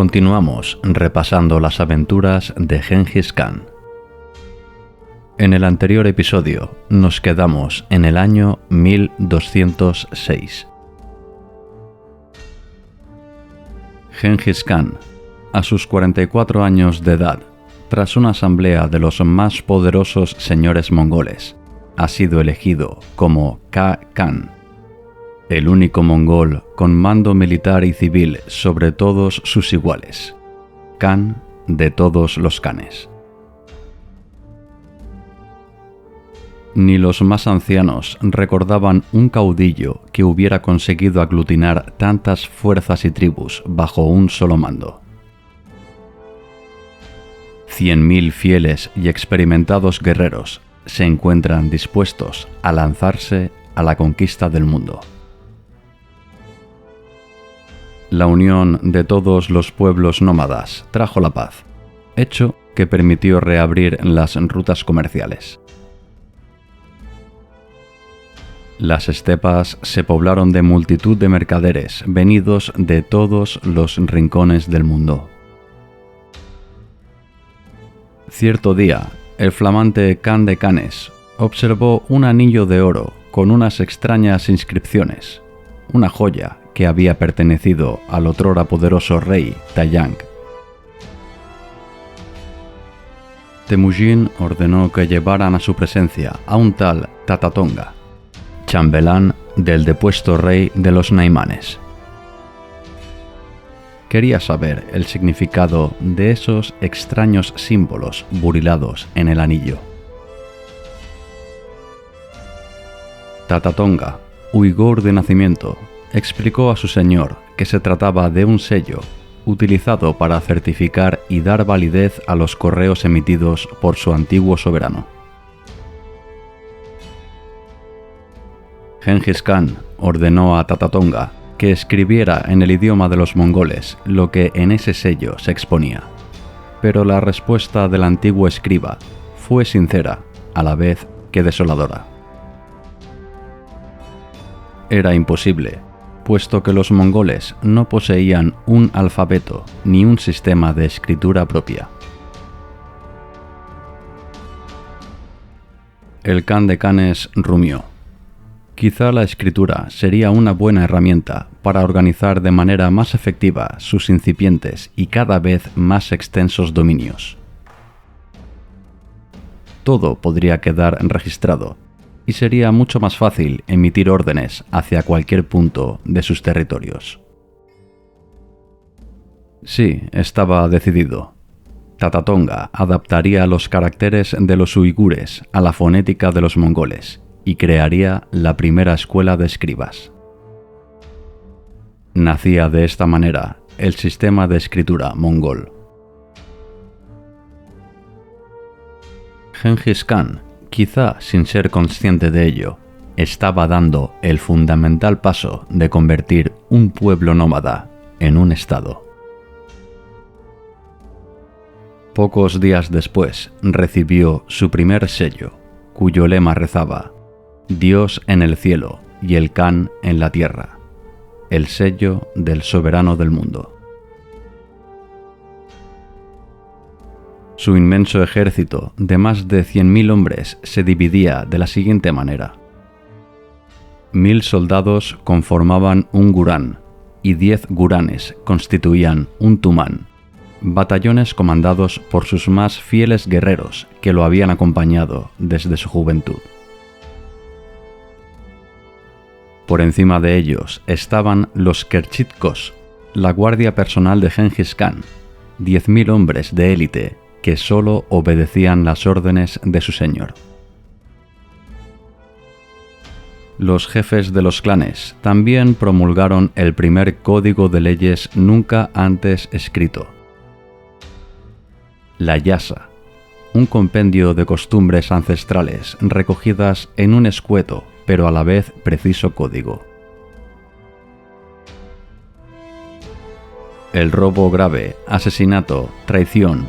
Continuamos repasando las aventuras de Gengis Khan. En el anterior episodio nos quedamos en el año 1206. Gengis Khan, a sus 44 años de edad, tras una asamblea de los más poderosos señores mongoles, ha sido elegido como Khan, el único mongol con mando militar y civil sobre todos sus iguales, Khan de todos los Khanes. Ni los más ancianos recordaban un caudillo que hubiera conseguido aglutinar tantas fuerzas y tribus bajo un solo mando. 100.000 fieles y experimentados guerreros se encuentran dispuestos a lanzarse a la conquista del mundo. La unión de todos los pueblos nómadas trajo la paz, hecho que permitió reabrir las rutas comerciales. Las estepas se poblaron de multitud de mercaderes venidos de todos los rincones del mundo. Cierto día, el flamante Khan de Khanes observó un anillo de oro con unas extrañas inscripciones, una joya que había pertenecido al otrora poderoso rey Taiyang. Temujin ordenó que llevaran a su presencia a un tal Tatatonga, chambelán del depuesto rey de los Naimanes. Quería saber el significado de esos extraños símbolos burilados en el anillo. Tatatonga, uigur de nacimiento, explicó a su señor que se trataba de un sello utilizado para certificar y dar validez a los correos emitidos por su antiguo soberano. Gengis Khan ordenó a Tatatonga que escribiera en el idioma de los mongoles lo que en ese sello se exponía, pero la respuesta del antiguo escriba fue sincera, a la vez que desoladora. Era imposible, puesto que los mongoles no poseían un alfabeto ni un sistema de escritura propia. El Khan de Khanes rumió. Quizá la escritura sería una buena herramienta para organizar de manera más efectiva sus incipientes y cada vez más extensos dominios. Todo podría quedar registrado, y sería mucho más fácil emitir órdenes hacia cualquier punto de sus territorios. Sí, estaba decidido. Tatatonga adaptaría los caracteres de los uigures a la fonética de los mongoles y crearía la primera escuela de escribas. Nacía de esta manera el sistema de escritura mongol. Gengis Khan, quizá sin ser consciente de ello, estaba dando el fundamental paso de convertir un pueblo nómada en un estado. Pocos días después recibió su primer sello, cuyo lema rezaba: Dios en el cielo y el Khan en la tierra, el sello del soberano del mundo. Su inmenso ejército de más de 100.000 hombres se dividía de la siguiente manera. 1.000 soldados conformaban un gurán y 10 guranes constituían un tumán, batallones comandados por sus más fieles guerreros que lo habían acompañado desde su juventud. Por encima de ellos estaban los Kerchitkos, la guardia personal de Gengis Khan, 10.000 hombres de élite que solo obedecían las órdenes de su señor. Los jefes de los clanes también promulgaron el primer código de leyes nunca antes escrito: la Yasa, un compendio de costumbres ancestrales recogidas en un escueto pero a la vez preciso código. El robo grave, asesinato, traición,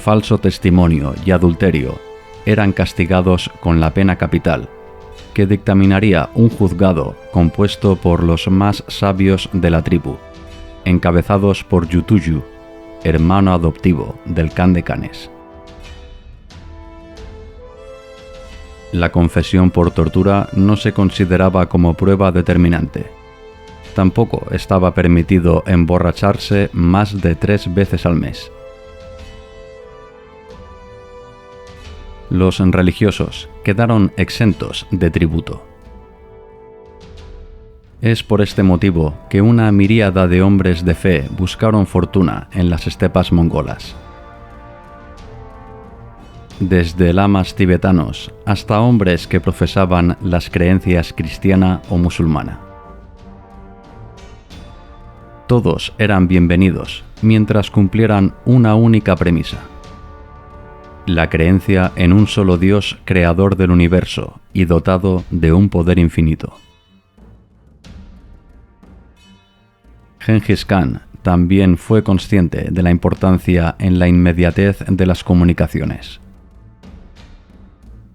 falso testimonio y adulterio eran castigados con la pena capital, que dictaminaría un juzgado compuesto por los más sabios de la tribu, encabezados por Yutuyu, hermano adoptivo del Khan de Khanes. La confesión por tortura no se consideraba como prueba determinante. Tampoco estaba permitido emborracharse más de 3 veces al mes. Los religiosos quedaron exentos de tributo. Es por este motivo que una miríada de hombres de fe buscaron fortuna en las estepas mongolas. Desde lamas tibetanos hasta hombres que profesaban las creencias cristiana o musulmana. Todos eran bienvenidos mientras cumplieran una única premisa: la creencia en un solo Dios creador del universo y dotado de un poder infinito. Gengis Khan también fue consciente de la importancia en la inmediatez de las comunicaciones.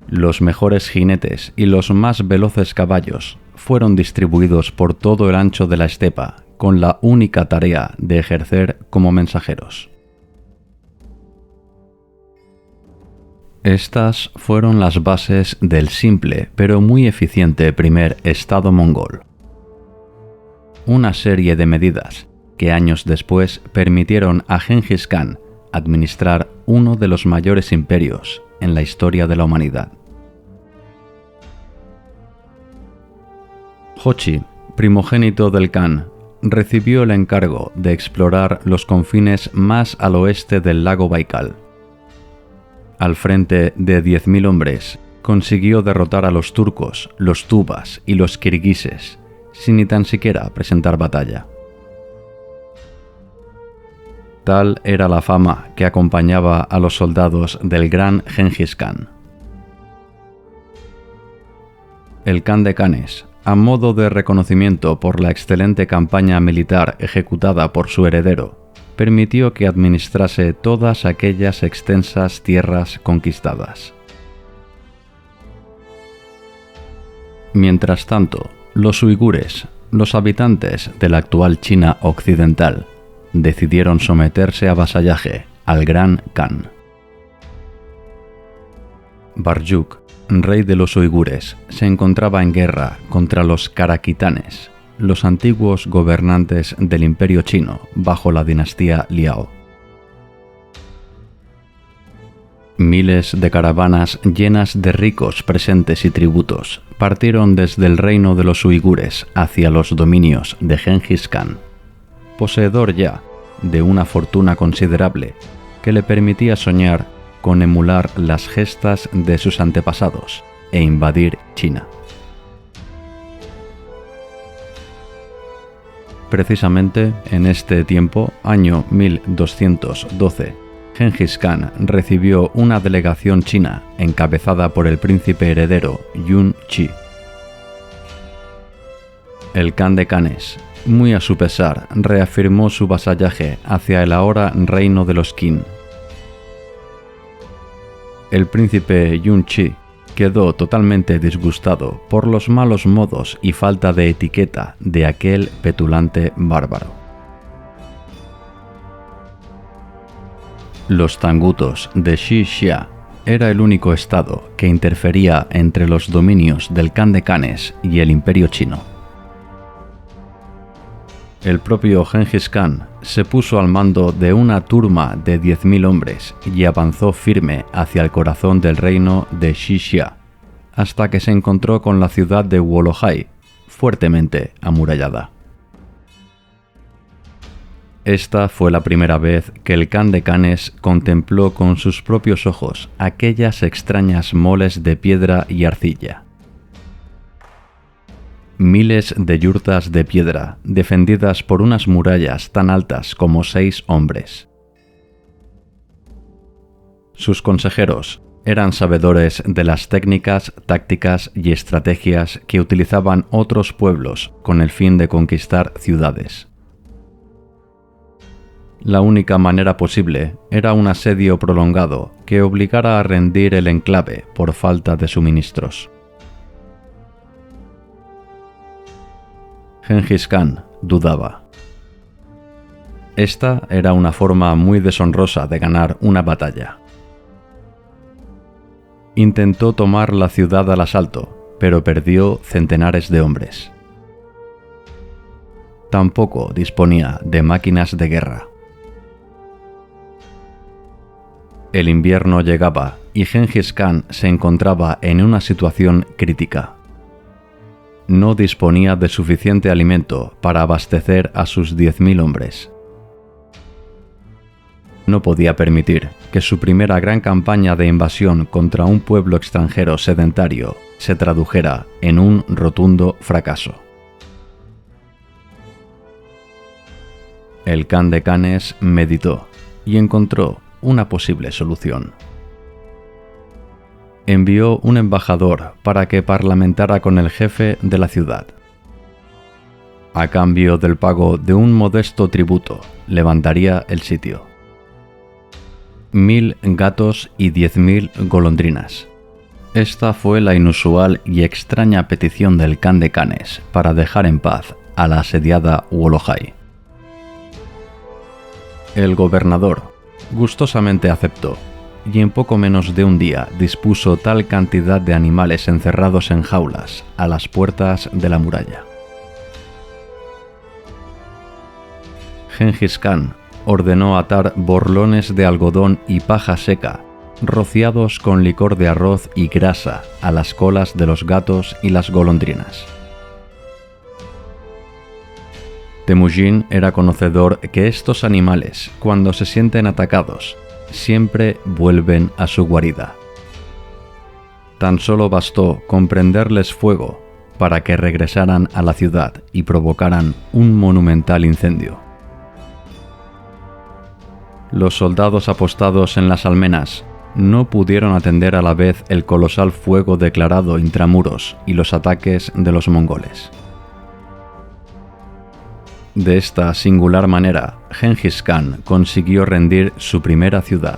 Los mejores jinetes y los más veloces caballos fueron distribuidos por todo el ancho de la estepa con la única tarea de ejercer como mensajeros. Estas fueron las bases del simple pero muy eficiente primer estado mongol. Una serie de medidas que años después permitieron a Gengis Khan administrar uno de los mayores imperios en la historia de la humanidad. Jochi, primogénito del Khan, recibió el encargo de explorar los confines más al oeste del lago Baikal. Al frente de 10.000 hombres, consiguió derrotar a los turcos, los tubas y los kirguises, sin ni tan siquiera presentar batalla. Tal era la fama que acompañaba a los soldados del gran Gengis Khan. El Khan de Khanes, a modo de reconocimiento por la excelente campaña militar ejecutada por su heredero, permitió que administrase todas aquellas extensas tierras conquistadas. Mientras tanto, los uigures, los habitantes de la actual China occidental, decidieron someterse a vasallaje al gran Khan. Barjuk, rey de los uigures, se encontraba en guerra contra los karakitanes, los antiguos gobernantes del Imperio chino bajo la dinastía Liao. Miles de caravanas llenas de ricos presentes y tributos partieron desde el reino de los uigures hacia los dominios de Gengis Khan, poseedor ya de una fortuna considerable que le permitía soñar con emular las gestas de sus antepasados e invadir China. Precisamente en este tiempo, año 1212, Gengis Khan recibió una delegación china encabezada por el príncipe heredero Yun Chi. El Khan de Khanes, muy a su pesar, reafirmó su vasallaje hacia el ahora reino de los Qin. El príncipe Yun Chi quedó totalmente disgustado por los malos modos y falta de etiqueta de aquel petulante bárbaro. Los tangutos de Xixia era el único estado que interfería entre los dominios del Khan de Khanes y el Imperio chino. El propio Gengis Khan se puso al mando de una turma de 10.000 hombres y avanzó firme hacia el corazón del reino de Xixia, hasta que se encontró con la ciudad de Wolojai, fuertemente amurallada. Esta fue la primera vez que el Khan de Khanes contempló con sus propios ojos aquellas extrañas moles de piedra y arcilla. Miles de yurtas de piedra defendidas por unas murallas tan altas como 6 hombres. Sus consejeros eran sabedores de las técnicas, tácticas y estrategias que utilizaban otros pueblos con el fin de conquistar ciudades. La única manera posible era un asedio prolongado que obligara a rendir el enclave por falta de suministros. Gengis Khan dudaba. Esta era una forma muy deshonrosa de ganar una batalla. Intentó tomar la ciudad al asalto, pero perdió centenares de hombres. Tampoco disponía de máquinas de guerra. El invierno llegaba y Gengis Khan se encontraba en una situación crítica. No disponía de suficiente alimento para abastecer a sus 10.000 hombres. No podía permitir que su primera gran campaña de invasión contra un pueblo extranjero sedentario se tradujera en un rotundo fracaso. El Khan de Khanes meditó y encontró una posible solución. Envió un embajador para que parlamentara con el jefe de la ciudad. A cambio del pago de un modesto tributo, levantaría el sitio. 1.000 gatos y 10.000 golondrinas. Esta fue la inusual y extraña petición del Khan de Khanes para dejar en paz a la asediada Wolojai. El gobernador gustosamente aceptó, y en poco menos de un día dispuso tal cantidad de animales encerrados en jaulas a las puertas de la muralla. Gengis Khan ordenó atar borlones de algodón y paja seca, rociados con licor de arroz y grasa, a las colas de los gatos y las golondrinas. Temujin era conocedor que estos animales, cuando se sienten atacados, siempre vuelven a su guarida. Tan solo bastó con prenderles fuego para que regresaran a la ciudad y provocaran un monumental incendio. Los soldados apostados en las almenas no pudieron atender a la vez el colosal fuego declarado intramuros y los ataques de los mongoles. De esta singular manera, Gengis Khan consiguió rendir su primera ciudad.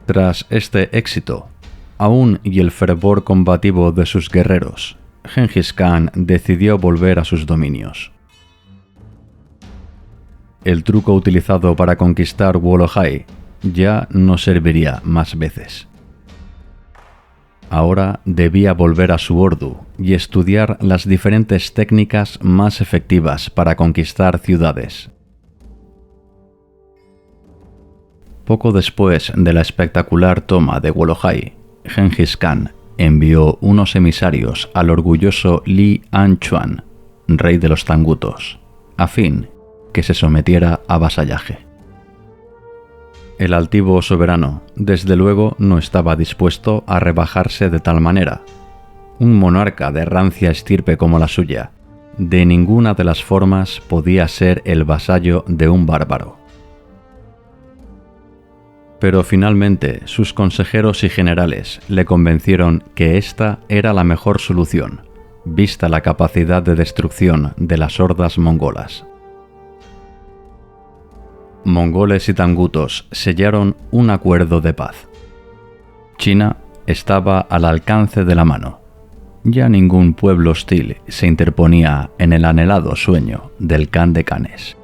Tras este éxito, aún y el fervor combativo de sus guerreros, Gengis Khan decidió volver a sus dominios. El truco utilizado para conquistar Wolojai ya no serviría más veces. Ahora debía volver a su ordu y estudiar las diferentes técnicas más efectivas para conquistar ciudades. Poco después de la espectacular toma de Wolojai, Gengis Khan envió unos emisarios al orgulloso Li Anchuan, rey de los tangutos, a fin que se sometiera a vasallaje. El altivo soberano, desde luego, no estaba dispuesto a rebajarse de tal manera. Un monarca de rancia estirpe como la suya, de ninguna de las formas podía ser el vasallo de un bárbaro. Pero finalmente sus consejeros y generales le convencieron que esta era la mejor solución, vista la capacidad de destrucción de las hordas mongolas. Mongoles y tangutos sellaron un acuerdo de paz. China estaba al alcance de la mano. Ya ningún pueblo hostil se interponía en el anhelado sueño del Khan de Khanes.